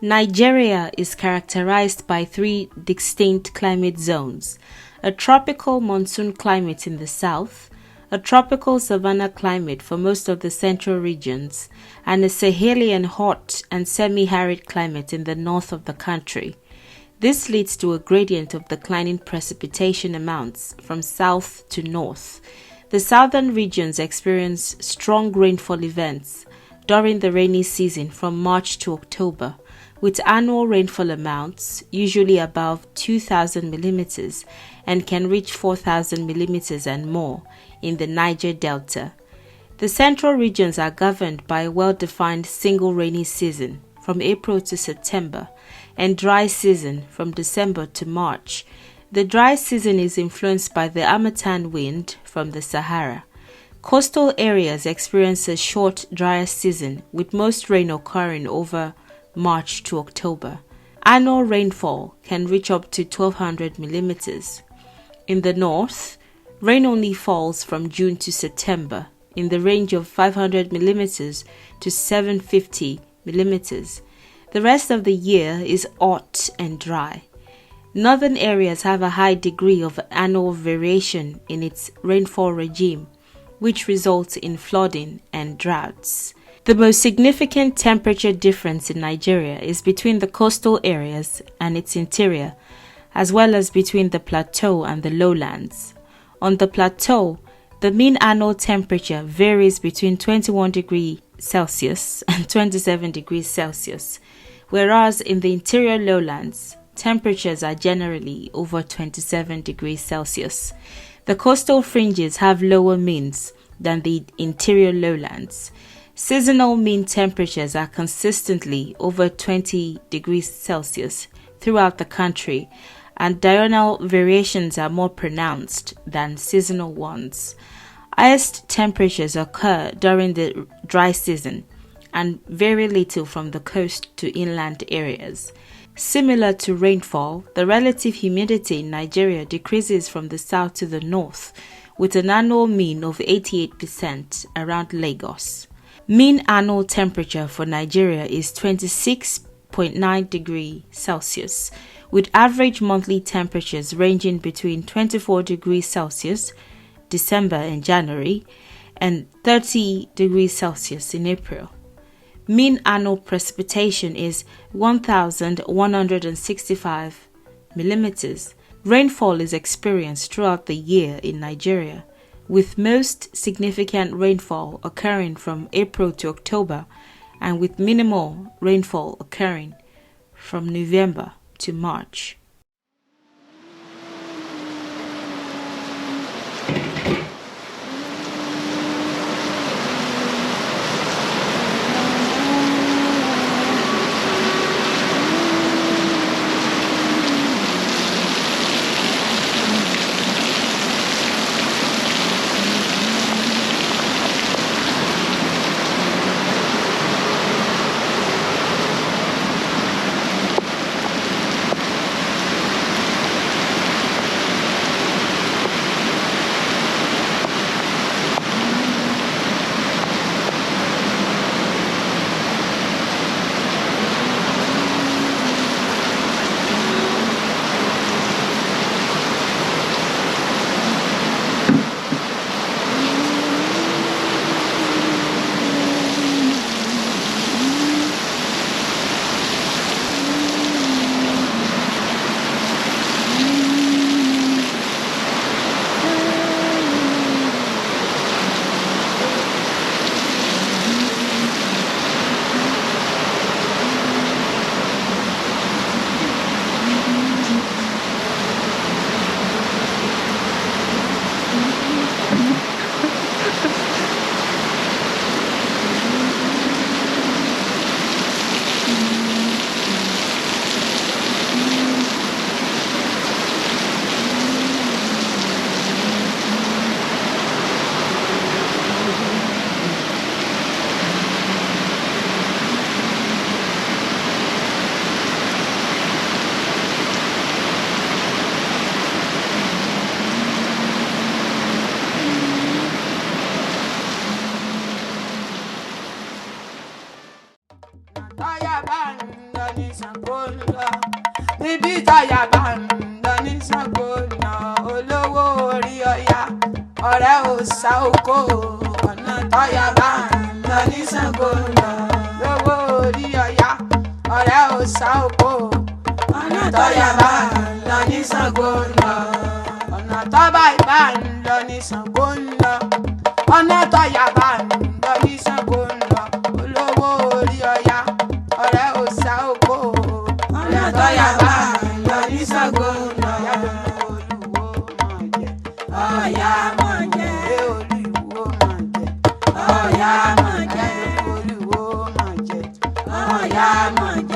Nigeria is characterized by three distinct climate zones: a tropical monsoon climate in the south, a tropical savanna climate for most of the central regions, and a Sahelian hot and semi-arid climate in the north of the country. This leads to a gradient of declining precipitation amounts from south to north. The southern regions experience strong rainfall events during the rainy season from March to October, with annual rainfall amounts usually above 2,000 millimeters and can reach 4,000 millimeters and more in the Niger Delta. The central regions are governed by a well-defined single rainy season from April to September and dry season from December to March. The dry season is influenced by the Harmattan wind from the Sahara. Coastal areas experience a short, drier season, with most rain occurring over March to October. Annual rainfall can reach up to 1,200 millimeters. In the north, rain only falls from June to September in the range of 500 millimeters to 750 millimeters. The rest of the year is hot and dry. Northern areas have a high degree of annual variation in its rainfall regime, which results in flooding and droughts. The most significant temperature difference in Nigeria is between the coastal areas and its interior, as well as between the plateau and the lowlands. On the plateau, the mean annual temperature varies between 21 degrees Celsius and 27 degrees Celsius, whereas in the interior lowlands, temperatures are generally over 27 degrees Celsius. The coastal fringes have lower means than the interior lowlands. Seasonal mean temperatures are consistently over 20 degrees Celsius throughout the country, and diurnal variations are more pronounced than seasonal ones. Highest temperatures occur during the dry season and very little from the coast to inland areas. Similar to rainfall, the relative humidity in Nigeria decreases from the south to the north, with an annual mean of 88% around Lagos. Mean annual temperature for Nigeria is 26.9 degrees Celsius, with average monthly temperatures ranging between 24 degrees Celsius, December and January, and 30 degrees Celsius in April. Mean annual precipitation is 1,165 millimeters. Rainfall is experienced throughout the year in Nigeria, with most significant rainfall occurring from April to October and with minimal rainfall occurring from November to March. ibi táyà bá ń lọ ní Ṣàngó ọ̀nà olówó orí Ọya ọ̀rẹ́ ò sá oko ọ̀nà táyà bá ń lọ ní Ṣàngó ọ̀nà olówó orí Ọya ọ̀rẹ́ ò sá oko ọ̀nà táyà bá ń lọ ní Ṣàngó ọ̀nà ọ̀nà tọ́ba ìbá ń lọ ní Ṣàngó ọ̀nà ọ̀nà táyà bá ń lọ ní Ṣàngó ọ̀nà olówó orí Ọya ọ̀rẹ́ ò sá oko ọ̀nà táyà bá ń lọ ní Ṣàngó ọ̀nà Ọya mọ̀ jẹ́ Olúwo mọ̀ jẹ́ Ọya mọ̀ jẹ́ Olúwo mọ̀ jẹ́ Ọya mọ̀ jẹ́.